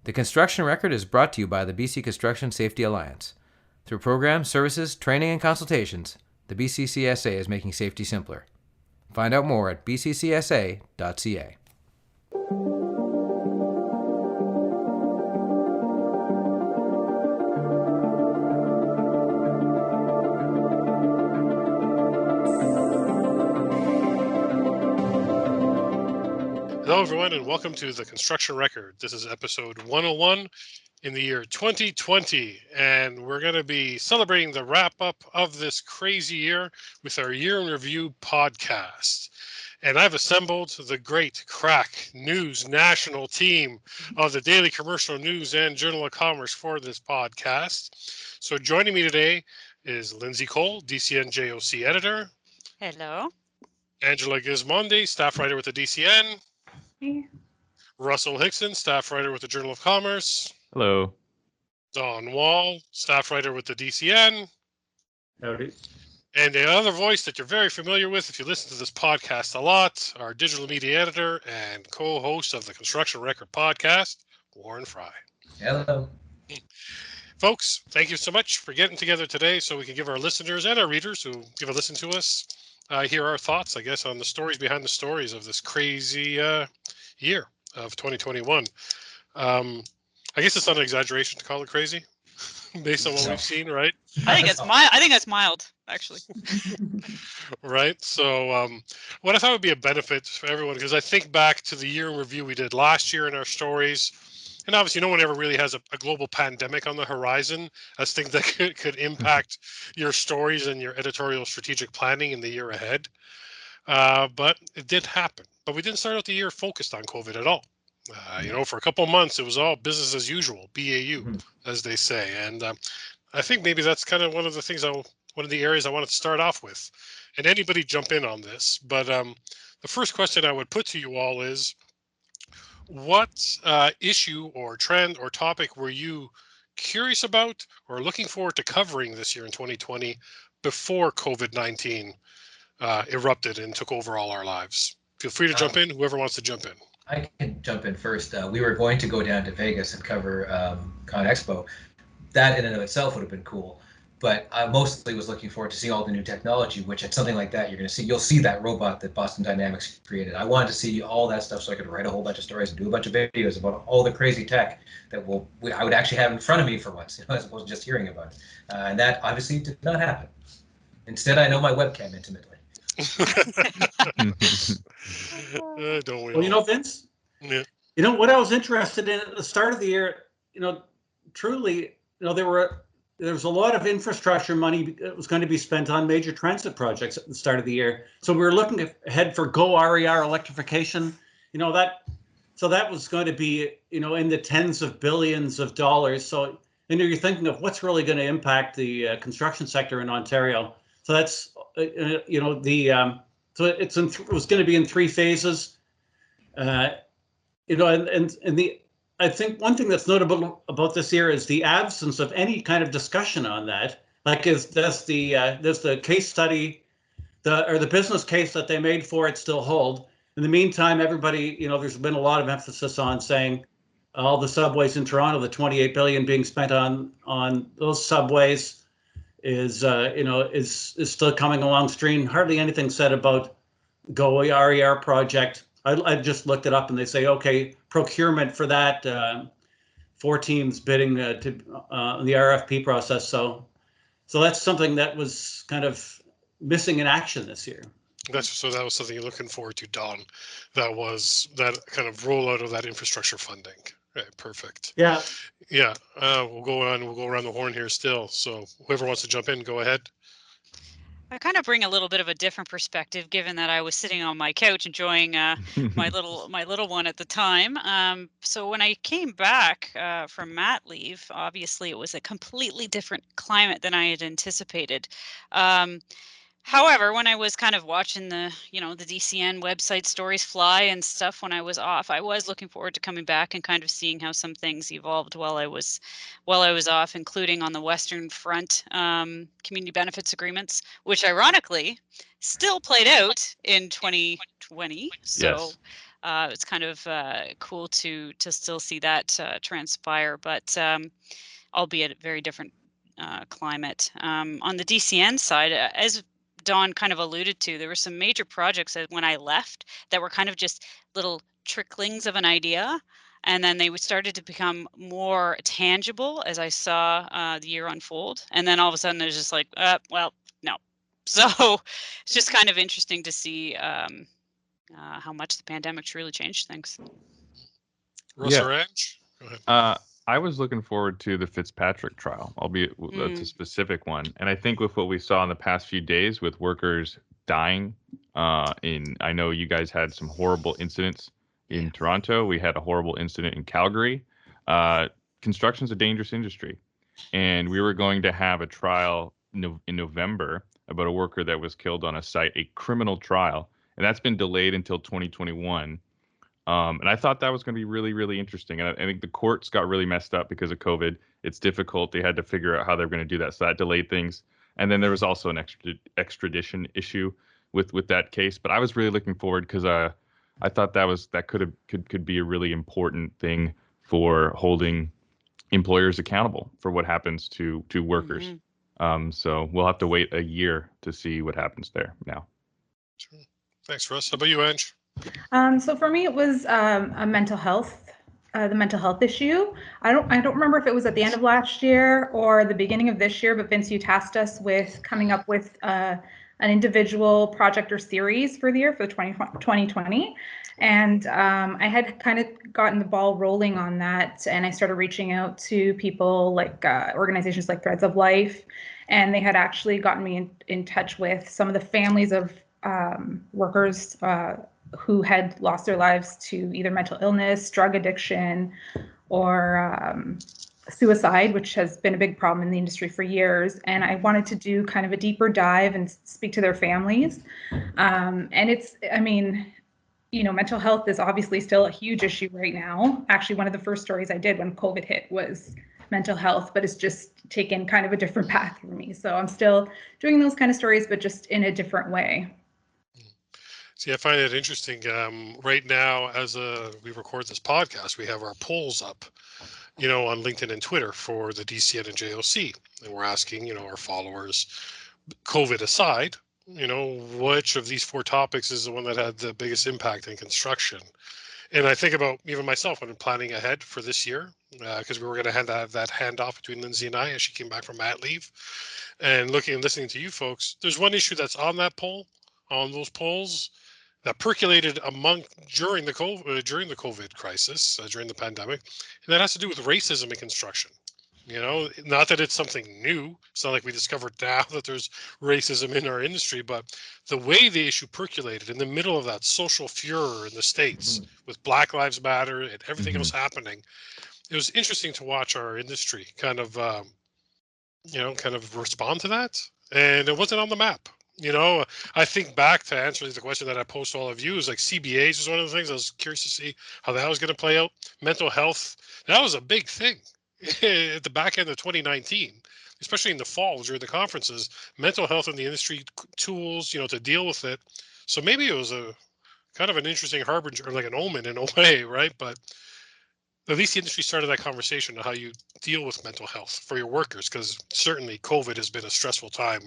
The Construction Record is brought to you by the BC Construction Safety Alliance. Through programs, services, training, and consultations, the BCCSA is making safety simpler. Find out more at bccsa.ca. Hello, everyone, and welcome to the Construction Record. This is episode 101 in the year 2020, and we're going to be celebrating the wrap-up of this crazy year with our Year in Review podcast. And I've assembled the great crack news national team of the Daily Commercial News and Journal of Commerce for this podcast. So joining me today is Lindsey Cole, DCN-JOC editor. Hello. Angela Gismondi, staff writer with the DCN. Hey. Russel Hixson, staff writer with the Journal of Commerce. Hello. Don Wall, staff writer with the DCN. Howdy. And the other voice that you're very familiar with if you listen to this podcast a lot, our digital media editor and co-host of the Construction Record podcast, Warren Frey. Hello. Folks, thank you so much for getting together today so we can give our listeners and our readers who give a listen to us hear our thoughts, I guess, on the stories behind the stories of this crazy year of 2021. I guess it's not an exaggeration to call it crazy, based on what we've seen, right? I think it's mild. I think that's mild, actually. Right. So, what I thought would be a benefit for everyone, because I think back to the year in review we did last year in our stories, and obviously no one ever really has a global pandemic on the horizon as things that could impact your stories and your editorial strategic planning in the year ahead. But it did happen. But we didn't start out the year focused on COVID at all. For a couple of months, it was all business as usual, BAU, as they say. And I think maybe that's kind of one of the areas I wanted to start off with. And anybody jump in on this. But the first question I would put to you all is, what issue or trend or topic were you curious about or looking forward to covering this year in 2020 before COVID-19 erupted and took over all our lives? Feel free to jump in, whoever wants to jump in. I can jump in first. We were going to go down to Vegas and cover Con Expo. That in and of itself would have been cool. But I mostly was looking forward to seeing all the new technology, which at something like that, you'll see that robot that Boston Dynamics created. I wanted to see all that stuff so I could write a whole bunch of stories and do a bunch of videos about all the crazy tech that I would actually have in front of me for once, as opposed to just hearing about it. And that obviously did not happen. Instead, I know my webcam intimately. Don't we? Well, Vince, yeah. What I was interested in at the start of the year, truly, there was a lot of infrastructure money that was going to be spent on major transit projects at the start of the year. So we were looking ahead for Go RER electrification. That was going to be, in the tens of billions of dollars. So, you're thinking of what's really going to impact the construction sector in Ontario. So that's, it was going to be in three phases. I think one thing that's notable about this year is the absence of any kind of discussion on that. Like, there's the case study, the business case that they made for it still hold. In the meantime, everybody, there's been a lot of emphasis on saying all the subways in Toronto, the $28 billion being spent on those subways is still coming along stream. Hardly anything said about Go RER project. I just looked it up and they say, okay, procurement for that, 4 teams bidding to the RFP process. So that's something that was kind of missing in action this year. That was something you're looking forward to, Don. That was that kind of rollout of that infrastructure funding. Right, perfect. Yeah. Yeah. We'll go around the horn here still. So whoever wants to jump in, go ahead. I kind of bring a little bit of a different perspective, given that I was sitting on my couch enjoying my little one at the time. So when I came back from mat leave, obviously it was a completely different climate than I had anticipated. However, when I was kind of watching the DCN website stories fly and stuff when I was off, I was looking forward to coming back and kind of seeing how some things evolved while I was off, including on the Western Front community benefits agreements, which ironically still played out in 2020. So, Yes. it's kind of cool to still see that transpire, but albeit a very different climate. On the DCN side, as Don kind of alluded to, there were some major projects that when I left that were kind of just little tricklings of an idea. And then they started to become more tangible as I saw the year unfold. And then all of a sudden there's just like, well, no. So it's just kind of interesting to see how much the pandemic truly changed things. Russell Ranch? Go ahead. I was looking forward to the Fitzpatrick trial, albeit that's a specific one. And I think with what we saw in the past few days with workers dying, I know you guys had some horrible incidents in Toronto. We had a horrible incident in Calgary. Construction's a dangerous industry. And we were going to have a trial in November about a worker that was killed on a site, a criminal trial. And that's been delayed until 2021. And I thought that was going to be really, really interesting. And I think the courts got really messed up because of COVID. It's difficult. They had to figure out how they're going to do that. So that delayed things. And then there was also an extradition issue with that case. But I was really looking forward because I thought that could be a really important thing for holding employers accountable for what happens to workers. So we'll have to wait a year to see what happens there now. Sure. Thanks, Russ. How about you, Ange? So for me, it was the mental health issue. I don't remember if it was at the end of last year or the beginning of this year, but Vince, you tasked us with coming up with an individual project or series for the year for 2020. And I had kind of gotten the ball rolling on that, and I started reaching out to people like organizations like Threads of Life, and they had actually gotten me in touch with some of the families of workers who had lost their lives to either mental illness, drug addiction, or suicide, which has been a big problem in the industry for years. And I wanted to do kind of a deeper dive and speak to their families. And mental health is obviously still a huge issue right now. Actually, one of the first stories I did when COVID hit was mental health, but it's just taken kind of a different path for me. So I'm still doing those kind of stories, but just in a different way. See, I find it interesting. Right now, as we record this podcast, we have our polls up, on LinkedIn and Twitter for the DCN and JOC. And we're asking, our followers, COVID aside, which of these 4 topics is the one that had the biggest impact in construction? And I think about even myself when I'm planning ahead for this year, because we were going to have that handoff between Lindsey and I as she came back from mat leave. And looking and listening to you folks, there's one issue that's on those polls, that percolated during the COVID crisis, during the pandemic, and that has to do with racism in construction. Not that it's something new. It's not like we discovered now that there's racism in our industry, but the way the issue percolated in the middle of that social furor in the States with Black Lives Matter and everything else happening, it was interesting to watch our industry kind of respond to that, and it wasn't on the map. I think back to answering the question that I posed to all of you is like CBAs was one of the things I was curious to see how that was going to play out. Mental health, that was a big thing at the back end of 2019, especially in the fall during the conferences. Mental health in the industry tools, to deal with it. So maybe it was a kind of an interesting harbinger, or like an omen in a way, right? But at least the industry started that conversation on how you deal with mental health for your workers, because certainly COVID has been a stressful time.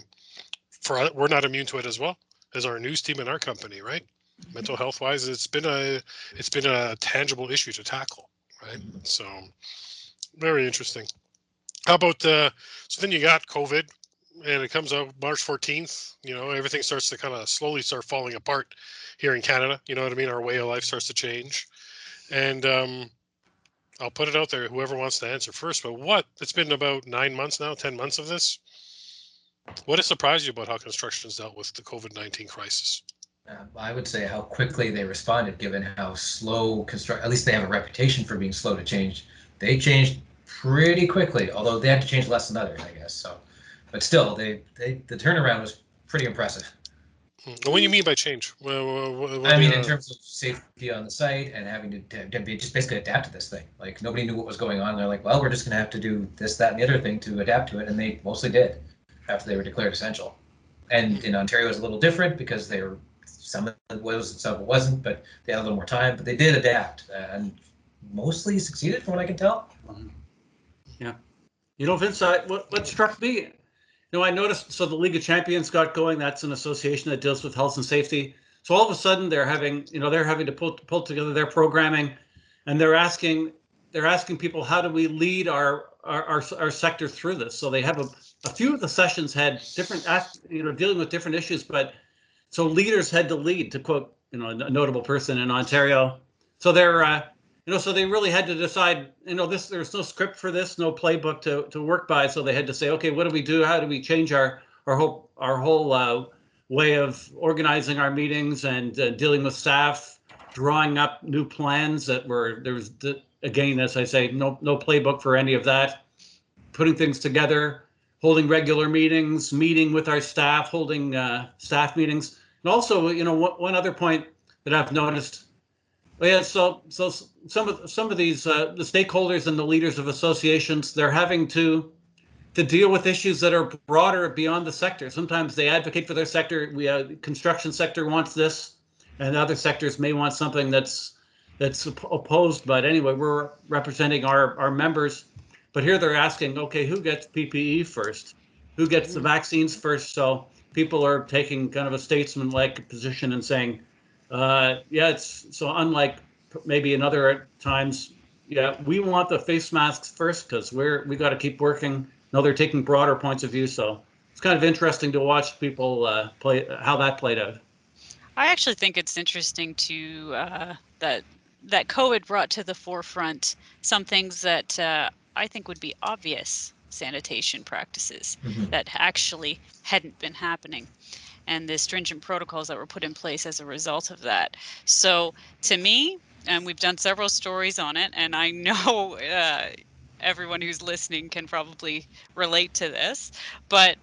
We're not immune to it as well as our news team and our company, right? Mental health wise, it's been a tangible issue to tackle, right? So very interesting. How about so then you got COVID and it comes out March 14th, everything starts to kind of slowly start falling apart here in Canada. You know what I mean? Our way of life starts to change. And I'll put it out there, whoever wants to answer first, but it's been about 9 months now, 10 months of this. What has surprised you about how construction has dealt with the COVID-19 crisis? I would say how quickly they responded, given how slow at least they have a reputation for being slow to change. They changed pretty quickly, although they had to change less than others, I guess. So, but still, the turnaround was pretty impressive. What do you mean by change? What I mean, in terms of safety on the site and having to just basically adapt to this thing. Like, nobody knew what was going on. They're like, well, we're just going to have to do this, that, and the other thing to adapt to it. And they mostly did after they were declared essential. And in Ontario, it was a little different because they were some of it was, some of it wasn't, but they had a little more time. But they did adapt and mostly succeeded, from what I can tell. Yeah. Vince, what struck me, I noticed, so the League of Champions got going. That's an association that deals with health and safety. So all of a sudden they're having to pull together their programming, and they're asking people, how do we lead our sector through this? So they have a few of the sessions had different, dealing with different issues, but so leaders had to lead, to quote, a notable person in Ontario. So they're, so they really had to decide, there's no script for this, no playbook to work by. So they had to say, okay, what do we do? How do we change our whole way of organizing our meetings and dealing with staff, drawing up new plans again, as I say, no playbook for any of that, putting things together, holding regular meetings, meeting with our staff, holding staff meetings. And also, one other point that I've noticed, so some of these the stakeholders and the leaders of associations, they're having to deal with issues that are broader beyond the sector. Sometimes they advocate for their sector. Construction sector wants this, and other sectors may want something that's opposed. But anyway, we're representing our members. But here they're asking, okay, who gets PPE first? Who gets the vaccines first? So people are taking kind of a statesman-like position and saying, it's so unlike maybe in other times, we want the face masks first because we got to keep working. No, they're taking broader points of view. So it's kind of interesting to watch people how that played out. I actually think it's interesting to that COVID brought to the forefront some things that I think would be obvious sanitation practices that actually hadn't been happening, and the stringent protocols that were put in place as a result of that. So to me, and we've done several stories on it, and I know everyone who's listening can probably relate to this, but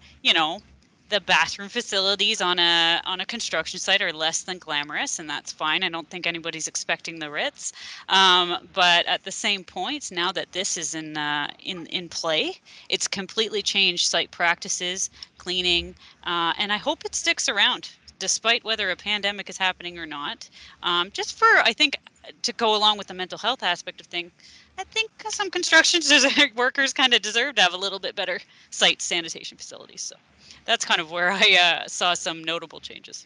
the bathroom facilities on a construction site are less than glamorous, and that's fine. I don't think anybody's expecting the Ritz, but at the same point, now that this is in play, it's completely changed site practices, cleaning, and I hope it sticks around, despite whether a pandemic is happening or not. Just for, I think, to go along with the mental health aspect of things, I think some construction workers kind of deserve to have a little bit better site sanitation facilities. So that's kind of where I saw some notable changes.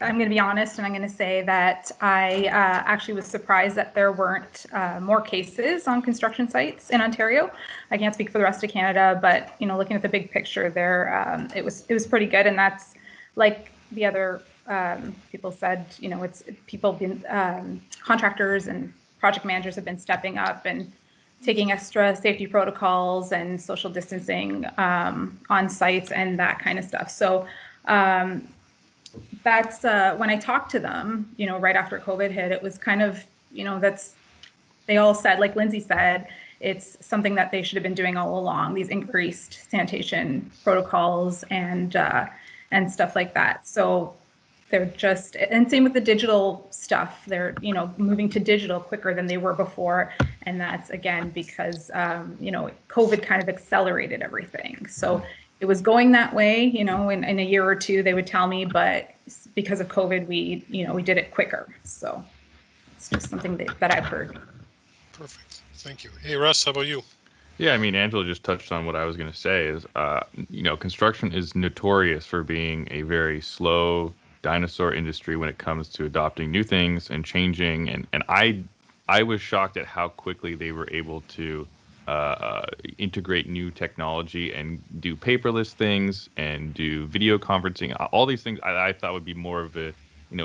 I'm going to be honest, and I'm going to say that I actually was surprised that there weren't more cases on construction sites in Ontario. I can't speak for the rest of Canada, but looking at the big picture there, it was pretty good. And that's like the other people said, it's people been contractors and project managers have been stepping up and taking extra safety protocols and social distancing on sites and that kind of stuff. So that's when I talked to them, right after COVID hit, it was kind of, they all said, like Lindsey said, it's something that they should have been doing all along, these increased sanitation protocols and stuff like that. So they're just, and same with the digital stuff. They're, moving to digital quicker than they were before. And that's, again, because, COVID kind of accelerated everything. So it was going that way, in a year or two, they would tell me, but because of COVID, we did it quicker. So it's just something that I've heard. Perfect. Thank you. Hey, Russ, how about you? Yeah, I mean, Angela just touched on what I was going to say is, construction is notorious for being a very slow dinosaur industry when it comes to adopting new things and changing. And I was shocked at how quickly they were able to integrate new technology and do paperless things and do video conferencing. All these things I thought would be more of a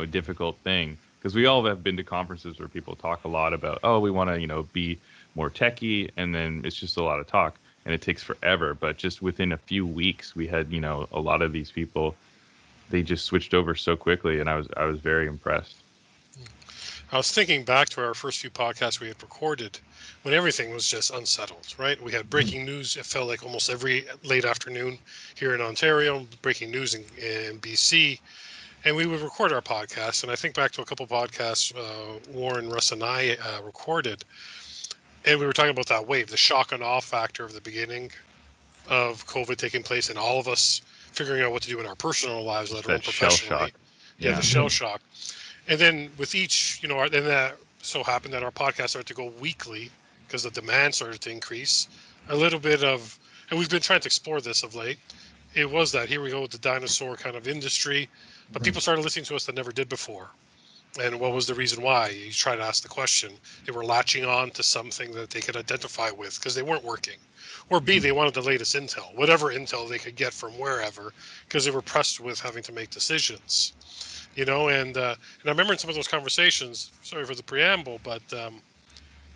difficult thing, because we all have been to conferences where people talk a lot about, oh, we want to be more techie, and then it's just a lot of talk and it takes forever. But just within a few weeks, we had a lot of these people, they just switched over so quickly, and I was very impressed. I was thinking back to our first few podcasts we had recorded when everything was just unsettled, right? We had breaking news. It felt like almost every late afternoon here in Ontario, breaking news in BC. And we would record our podcast. And I think back to a couple podcasts Warren, Russ, and I recorded. And we were talking about that wave, the shock and awe factor of the beginning of COVID taking place, and all of us figuring out what to do in our personal lives, let alone professionally. the shell shock. And then with each, then that so happened that our podcast started to go weekly because the demand started to increase. A little bit of, and we've been trying to explore this of late. It was that here we go with the dinosaur kind of industry, but people started listening to us that never did before. And what was the reason why? You try to ask the question. They were latching on to something that they could identify with because they weren't working. Or B, they wanted the latest intel, whatever intel they could get from wherever, because they were pressed with having to make decisions. And I remember in some of those conversations, sorry for the preamble, but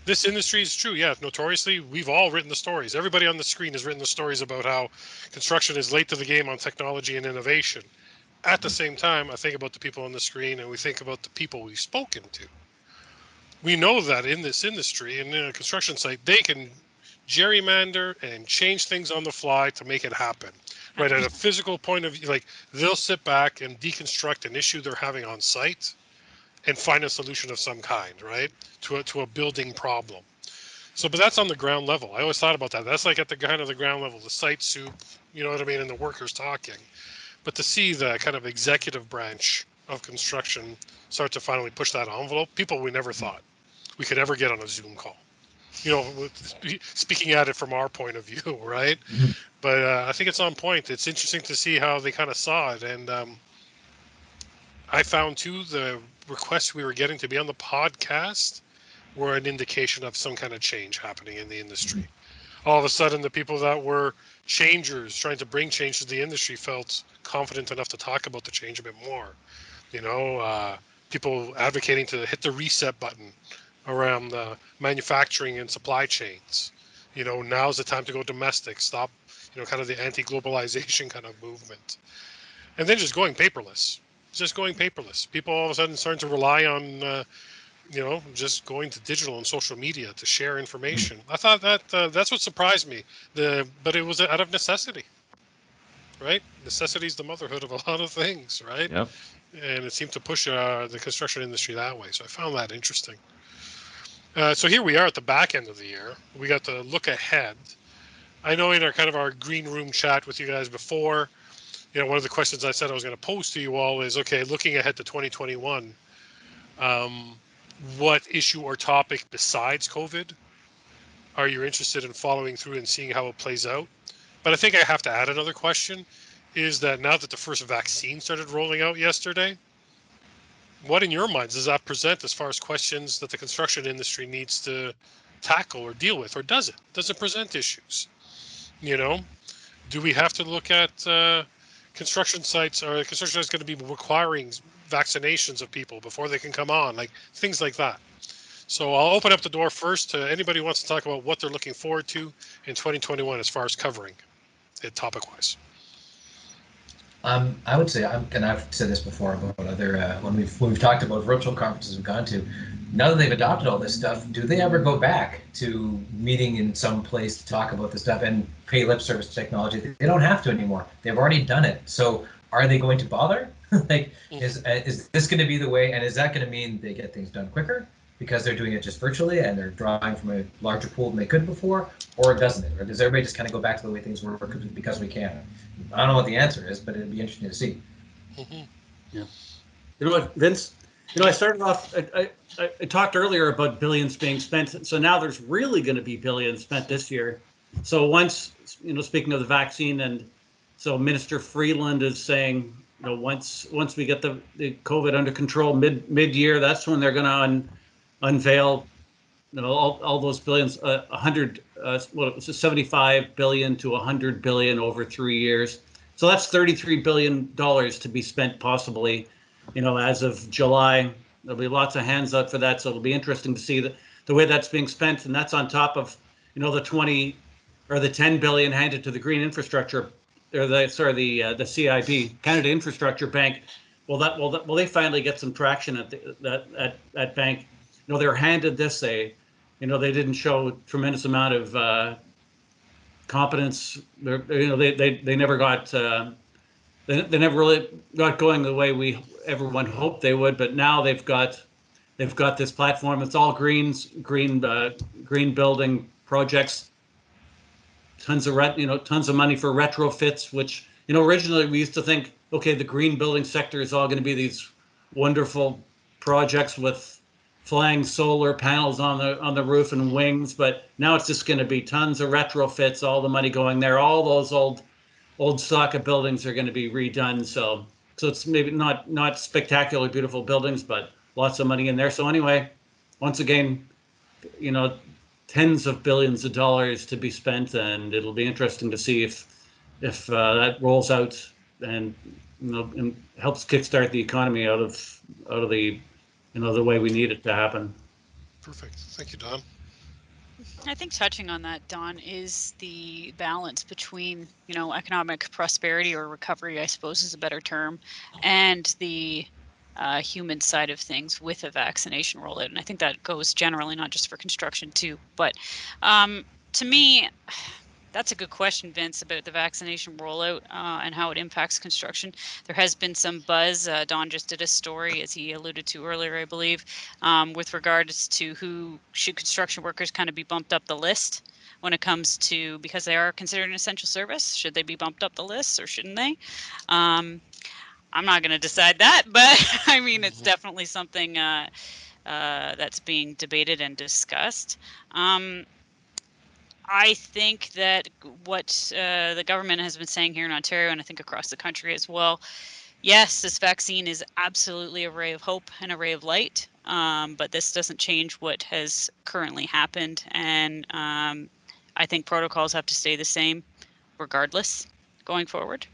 this industry is true. Yeah, notoriously, we've all written the stories. Everybody on the screen has written the stories about how construction is late to the game on technology and innovation. At the same time, I think about the people on the screen and we think about the people we've spoken to. We know that in this industry, in a construction site, they can gerrymander and change things on the fly to make it happen. Right, at a physical point of view, like they'll sit back and deconstruct an issue they're having on site and find a solution of some kind, right, to a building problem. So, but that's on the ground level. I always thought about that. That's like at the kind of the ground level, the site soup, you know what I mean, and the workers talking. But to see the kind of executive branch of construction start to finally push that envelope, people we never thought we could ever get on a Zoom call. Speaking at it from our point of view, right? Mm-hmm. But I think it's on point. It's interesting to see how they kind of saw it. And I found, too, the requests we were getting to be on the podcast were an indication of some kind of change happening in the industry. All of a sudden, the people that were changers, trying to bring change to the industry, felt confident enough to talk about the change a bit more. People advocating to hit the reset button around the manufacturing and supply chains. Now's the time to go domestic, stop, kind of the anti-globalization kind of movement. And then just going paperless. People all of a sudden starting to rely on, just going to digital and social media to share information. I thought that that's what surprised me. But it was out of necessity, right? Necessity is the motherhood of a lot of things, right? Yep. And it seemed to push the construction industry that way. So I found that interesting. So here we are at the back end of the year. We got to look ahead. I know in our green room chat with you guys before, one of the questions I said I was going to pose to you all is, okay, looking ahead to 2021, what issue or topic besides COVID are you interested in following through and seeing how it plays out? But I think I have to add another question, is that now that the first vaccine started rolling out yesterday, what in your minds does that present as far as questions that the construction industry needs to tackle or deal with, or does it? Does it present issues? Do we have to look at construction sites, or construction is going to be requiring vaccinations of people before they can come on, like things like that? So I'll open up the door first to anybody who wants to talk about what they're looking forward to in 2021 as far as covering it topic-wise. I would say, and I've said this before about other when we've talked about virtual conferences we've gone to. Now that they've adopted all this stuff, do they ever go back to meeting in some place to talk about this stuff and pay lip service to technology? They don't have to anymore. They've already done it. So are they going to bother? Is this going to be the way? And is that going to mean they get things done quicker because they're doing it just virtually and they're drawing from a larger pool than they could before, or doesn't it? Or does everybody just kind of go back to the way things were because we can? I don't know what the answer is, but it'd be interesting to see. Mm-hmm. Yeah. You know what, Vince? I started off, I talked earlier about billions being spent. So now there's really going to be billions spent this year. So once, speaking of the vaccine, and so Minister Freeland is saying, once we get the COVID under control mid-year, that's when they're going to unveil, all those billions, 75 billion to 100 billion over 3 years. So that's $33 billion to be spent possibly, as of July. There'll be lots of hands out for that. So it'll be interesting to see the way that's being spent. And that's on top of, the 20 or the 10 billion handed to the green infrastructure, or the CIB, Canada Infrastructure Bank. Will they finally get some traction at that bank? They were handed this, they didn't show a tremendous amount of competence. They never got they never really got going the way everyone hoped they would. But now they've got this platform. It's all green building projects. Tons of money for retrofits, which originally we used to think, okay, the green building sector is all going to be these wonderful projects with flying solar panels on the roof and wings, but now it's just going to be tons of retrofits, all the money going there. All those old stock of buildings are going to be redone. So it's maybe not spectacularly beautiful buildings, but lots of money in there. So anyway, once again, tens of billions of dollars to be spent, and it'll be interesting to see if that rolls out and and helps kickstart the economy out of the the way we need it to happen. Perfect. Thank you, Don. I think touching on that, Don, is the balance between, economic prosperity or recovery, I suppose is a better term, and the human side of things with a vaccination rollout. And I think that goes generally, not just for construction too. But to me, that's a good question, Vince, about the vaccination rollout and how it impacts construction. There has been some buzz. Don just did a story, as he alluded to earlier, I believe, with regards to who should construction workers kind of be bumped up the list when it comes to, because they are considered an essential service. Should they be bumped up the list or shouldn't they? I'm not going to decide that, but I mean, it's definitely something that's being debated and discussed. I think that what the government has been saying here in Ontario, and I think across the country as well, yes, this vaccine is absolutely a ray of hope and a ray of light, but this doesn't change what has currently happened. And I think protocols have to stay the same regardless going forward.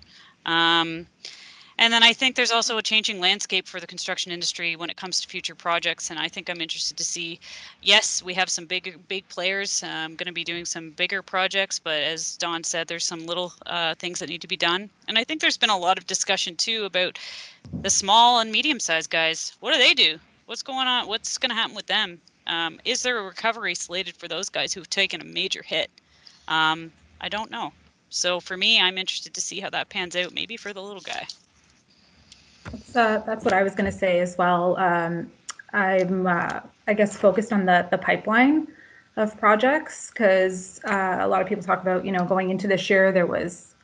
And then I think there's also a changing landscape for the construction industry when it comes to future projects. And I think I'm interested to see, yes, we have some big players going to be doing some bigger projects. But as Don said, there's some little things that need to be done. And I think there's been a lot of discussion, too, about the small and medium-sized guys. What do they do? What's going on? What's going to happen with them? Is there a recovery slated for those guys who've taken a major hit? I don't know. So for me, I'm interested to see how that pans out, maybe for the little guy. That's what I was going to say as well. I'm, I guess, focused on the pipeline of projects, because a lot of people talk about, going into this year, there was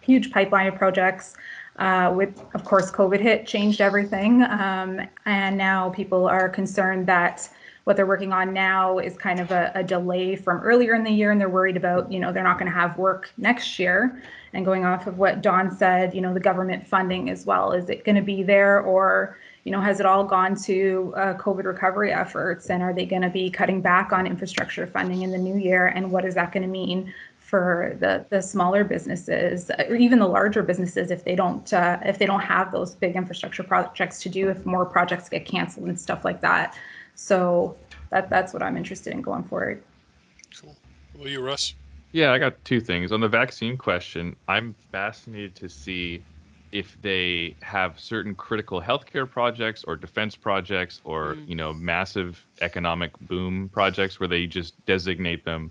huge pipeline of projects. With, of course, COVID hit, changed everything. And now people are concerned that what they're working on now is kind of a delay from earlier in the year, and they're worried about, they're not going to have work next year. And going off of what Don said, the government funding as well, is it going to be there, or, has it all gone to COVID recovery efforts? And are they going to be cutting back on infrastructure funding in the new year? And what is that going to mean for the smaller businesses, or even the larger businesses, if they don't have those big infrastructure projects to do, if more projects get canceled and stuff like that? So that's what I'm interested in going forward. Cool. Will you, Russ? Yeah, I got two things. On the vaccine question, I'm fascinated to see if they have certain critical healthcare projects or defense projects or, massive economic boom projects where they just designate them,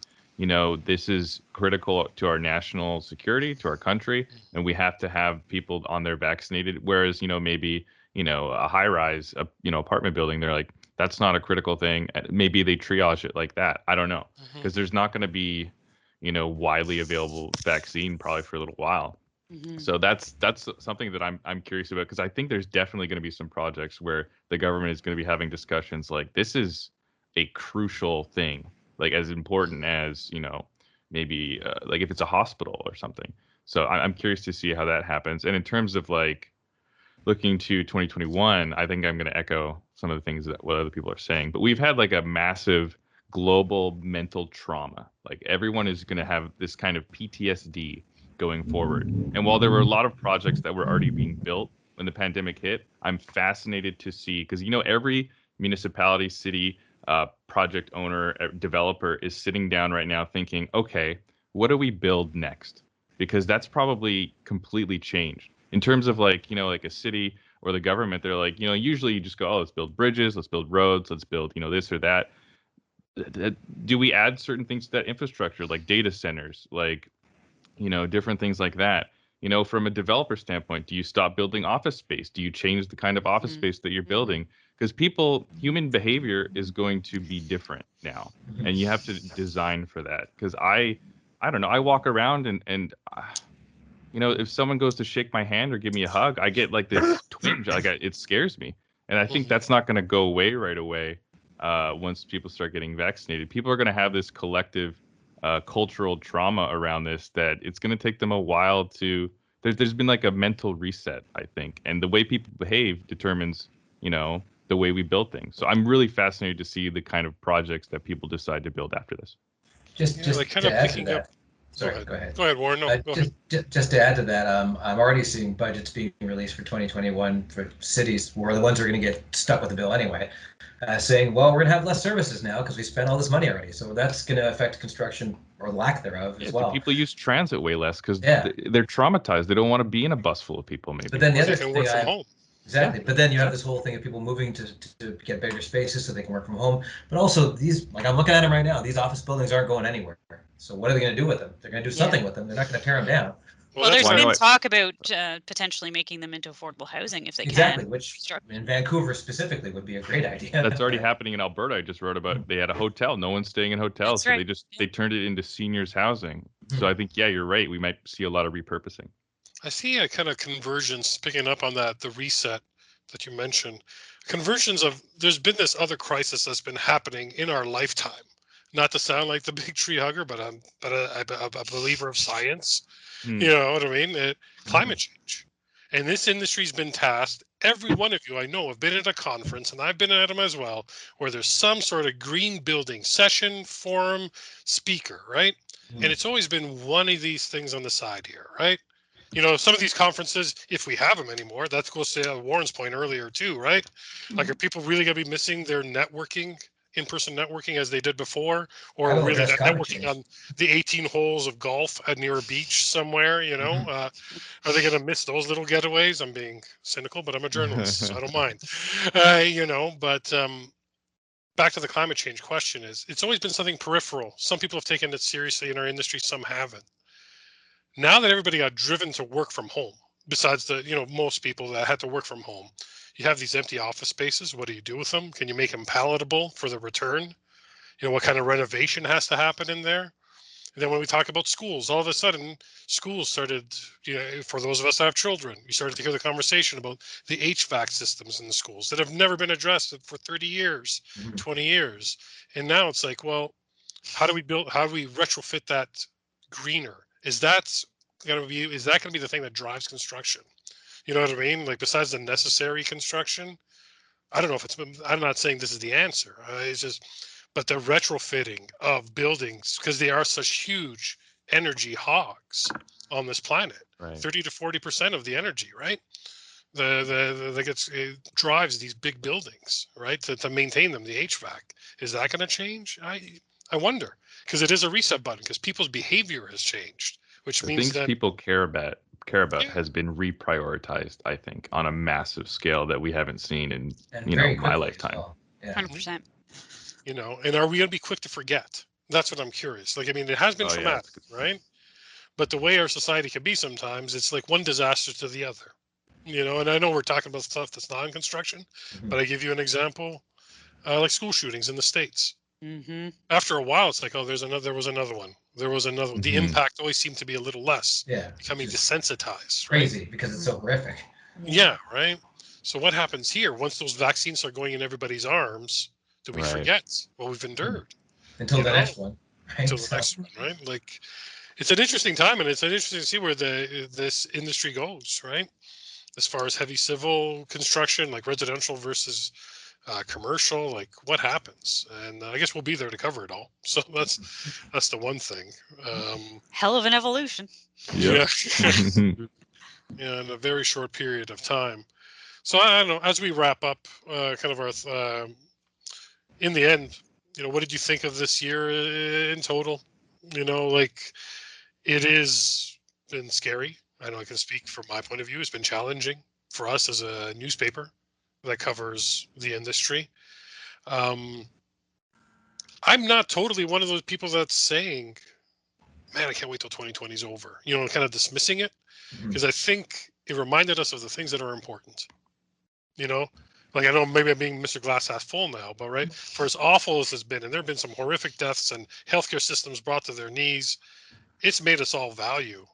this is critical to our national security, to our country, and we have to have people on there vaccinated. Whereas, maybe, a high rise, apartment building, they're like, that's not a critical thing. Maybe they triage it like that. I don't know. Because there's not going to be, widely available vaccine probably for a little while. So that's something that I'm curious about, because I think there's definitely going to be some projects where the government is going to be having discussions like, this is a crucial thing, like as important as, maybe like if it's a hospital or something. So I'm curious to see how that happens. And in terms of like looking to 2021, I think I'm going to echo some of the things that what other people are saying. But we've had like a massive global mental trauma. Like everyone is going to have this kind of PTSD going forward. And while there were a lot of projects that were already being built when the pandemic hit, I'm fascinated to see, because every municipality, city, project owner, developer is sitting down right now thinking, okay, what do we build next? Because that's probably completely changed. In terms of like, like a city or the government, they're like, usually you just go, oh, let's build bridges, let's build roads, let's build, this or that. Do we add certain things to that infrastructure, like data centers, like, different things like that? From a developer standpoint, do you stop building office space? Do you change the kind of office space that you're building? Because human behavior is going to be different now, and you have to design for that. Because I don't know, I walk around and if someone goes to shake my hand or give me a hug, I get like this twinge, like it scares me. And I think that's not going to go away right away once people start getting vaccinated. People are going to have this collective cultural trauma around this that it's going to take them a while to. There's been like a mental reset, I think, and the way people behave determines, the way we build things. So I'm really fascinated to see the kind of projects that people decide to build after this. Just like kind to of add to picking that. up. Sorry, go ahead. Go ahead, Warren. No, go ahead. Just to add to that, I'm already seeing budgets being released for 2021 for cities, who are the ones who are going to get stuck with the bill anyway, saying, well, we're going to have less services now because we spent all this money already. So that's going to affect construction or lack thereof as well. People use transit way less because they're traumatized. They don't want to be in a bus full of people, maybe. But then the other thing work from home. Exactly. But then you have this whole thing of people moving to get bigger spaces so they can work from home. But also these, like I'm looking at them right now, these office buildings aren't going anywhere. So what are they going to do with them? They're going to do something with them. They're not going to tear them down. Well, there's been talk about potentially making them into affordable housing if they can. Which in Vancouver specifically would be a great idea. That's already happening in Alberta. I just wrote about they had a hotel. No one's staying in hotels. That's so right. they turned it into seniors housing. So I think, you're right. We might see a lot of repurposing. I see a kind of convergence, picking up on that, the reset that you mentioned. Conversions of, there's been this other crisis that's been happening in our lifetime. Not to sound like the big tree hugger, but I'm a believer of science. You know what I mean? Climate change. And this industry's been tasked. Every one of you I know have been at a conference, and I've been at them as well, where there's some sort of green building session, forum, speaker, right? And it's always been one of these things on the side here, right? Some of these conferences, if we have them anymore, that goes to Warren's point earlier too, right? Like, are people really going to be missing their networking, in-person networking as they did before, or really that networking on the 18 holes of golf near a beach somewhere? Are they going to miss those little getaways? I'm being cynical, but I'm a journalist, so I don't mind. But back to the climate change question, it's always been something peripheral. Some people have taken it seriously in our industry, some haven't. Now that everybody got driven to work from home, besides the most people that had to work from home, you have these empty office spaces. What do you do with them? Can you make them palatable for the return? What kind of renovation has to happen in there? And then when we talk about schools, all of a sudden schools started, for those of us that have children, we started to hear the conversation about the HVAC systems in the schools that have never been addressed for 30 years, 20 years. And now it's like, well, how do we retrofit that greener? Is that going to be the thing that drives construction? You know what I mean? Like, besides the necessary construction, I don't know if I'm not saying this is the answer. But the retrofitting of buildings, because they are such huge energy hogs on this planet, right. 30 to 40% of the energy, right? It drives these big buildings, right? To maintain them, the HVAC. Is that going to change? I wonder, because it is a reset button, because people's behavior has changed, which means that people care about has been reprioritized, I think, on a massive scale that we haven't seen in my lifetime. Well. 100%. And are we going to be quick to forget? That's what I'm curious. Like, I mean, it has been traumatic, right? But the way our society can be sometimes, it's like one disaster to the other. And I know we're talking about stuff that's not in construction, but I give you an example, like school shootings in the States. After a while, it's like, oh, there was another one. The impact always seemed to be a little less. Yeah. Becoming desensitized. Crazy, right? Because it's so horrific. Yeah, right. So what happens here once those vaccines are going in everybody's arms? Do we forget what we've endured? Until the next one. Right? Until the next one, right? Like, it's an interesting time, and it's interesting to see where this industry goes, right? As far as heavy civil construction, like residential versus commercial, like what happens? And I guess we'll be there to cover it all. So that's the one thing. Hell of an evolution. Yeah. In a very short period of time. So I don't know, as we wrap up kind of our in the end, what did you think of this year in total? Like, it has been scary. I know I can speak from my point of view. It's been challenging for us as a newspaper that covers the industry. I'm not totally one of those people that's saying, man, I can't wait till 2020 is over, kind of dismissing it, because I think it reminded us of the things that are important. Like, I know maybe I'm being Mr. Glass half full now, but right, for as awful as it's been, and there have been some horrific deaths and healthcare systems brought to their knees, it's made us all value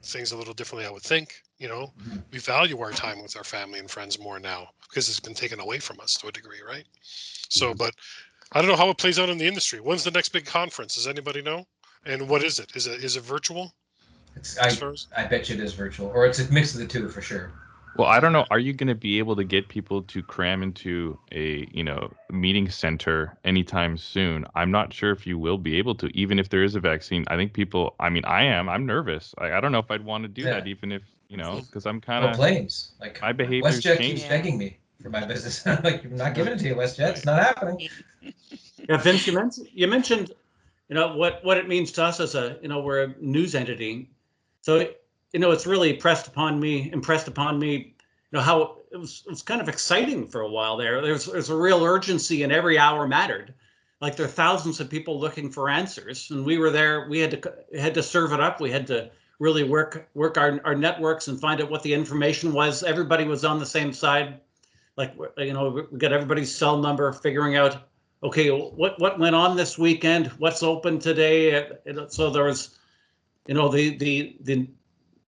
things a little differently, I would think. We value our time with our family and friends more now because it's been taken away from us to a degree, right? So, but I don't know how it plays out in the industry. When's the next big conference? Does anybody know? And what is it? Is it virtual? I bet you it is virtual, or it's a mix of the two for sure. Well, I don't know. Are you going to be able to get people to cram into a, meeting center anytime soon? I'm not sure if you will be able to, even if there is a vaccine. I think people, I'm nervous. I don't know if I'd want to do that, even if, because I'm kind of. Planes. Like, my behavior's WestJet changed. keeps begging me for my business. I'm like, I'm not giving it to you, WestJet. It's not happening. Yeah, Vince, you mentioned, what it means to us as we're a news entity. So, it's really impressed upon me, how it was kind of exciting for a while there. There's a real urgency, and every hour mattered. Like, there are thousands of people looking for answers, and we were there. We had to serve it up. We had to really work our networks and find out what the information was. Everybody was on the same side. Like, we got everybody's cell number, figuring out, okay, what went on this weekend, what's open today. So there was,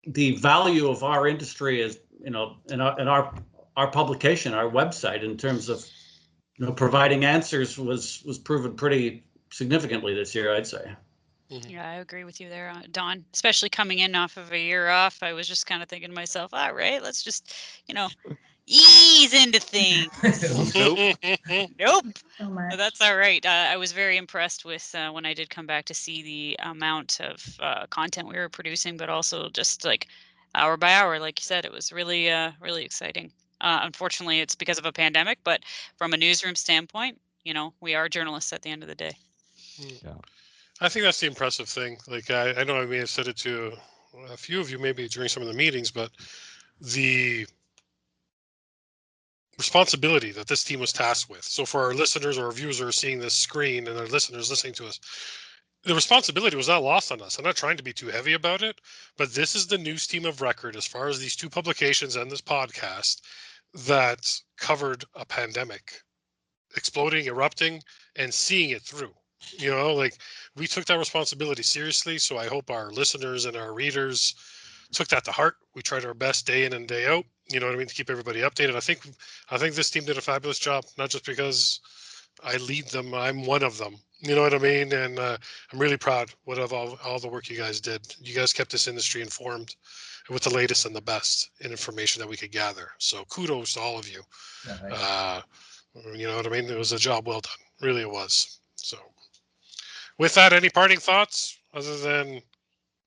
the value of our industry is, in our publication, our website, in terms of, providing answers was proven pretty significantly this year, I'd say. Yeah, I agree with you there, Don. Especially coming in off of a year off, I was just kind of thinking to myself, all right, let's just, ease into things. Nope. So much. But that's all right. I was very impressed with when I did come back to see the amount of content we were producing, but also just like hour by hour, like you said, it was really, really exciting. Unfortunately, it's because of a pandemic, but from a newsroom standpoint, we are journalists at the end of the day. Yeah. I think that's the impressive thing. Like, I know I may have said it to a few of you maybe during some of the meetings, but the responsibility that this team was tasked with. So for our listeners or our viewers who are seeing this screen and our listeners listening to us, the responsibility was not lost on us. I'm not trying to be too heavy about it, but this is the news team of record as far as these two publications and this podcast that covered a pandemic exploding, erupting, and seeing it through. Like, we took that responsibility seriously. So I hope our listeners and our readers took that to heart. We tried our best day in and day out, to keep everybody updated. I think this team did a fabulous job, not just because I lead them, I'm one of them. You know what I mean? And I'm really proud of all the work you guys did. You guys kept this industry informed with the latest and the best in information that we could gather. So kudos to all of you. You know what I mean? It was a job well done. Really, it was. So with that, any parting thoughts other than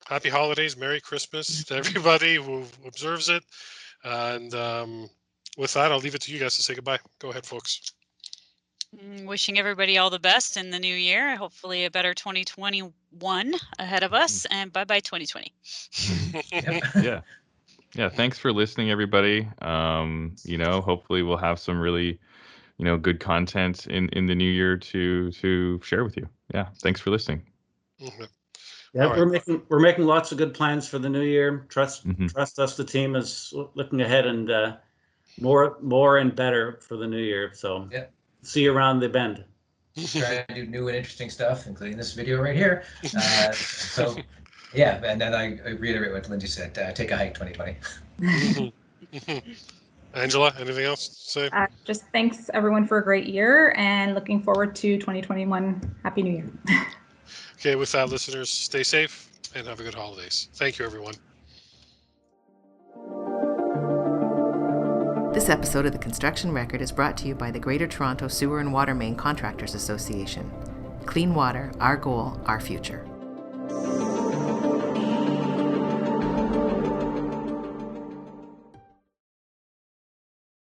happy holidays, Merry Christmas to everybody who observes it. And with that, I'll leave it to you guys to say goodbye. Go ahead, folks. Wishing everybody all the best in the new year. Hopefully a better 2021 ahead of us, and bye-bye 2020. Yeah. Thanks for listening, everybody. Hopefully we'll have some really, good content in the new year to share with you. Yeah. Thanks for listening. Mm-hmm. Yeah, right. we're making lots of good plans for the new year. Trust us, the team is looking ahead, and more and better for the new year. So see you around the bend. Trying to do new and interesting stuff, including this video right here. And then I reiterate what Lindsey said. Take a hike 2020. Angela, anything else to say? Just thanks everyone for a great year, and looking forward to 2021. Happy New Year. Okay, with that, listeners, stay safe and have a good holidays. Thank you, everyone. This episode of The Construction Record is brought to you by the Greater Toronto Sewer and Water Main Contractors Association. Clean water, our goal, our future.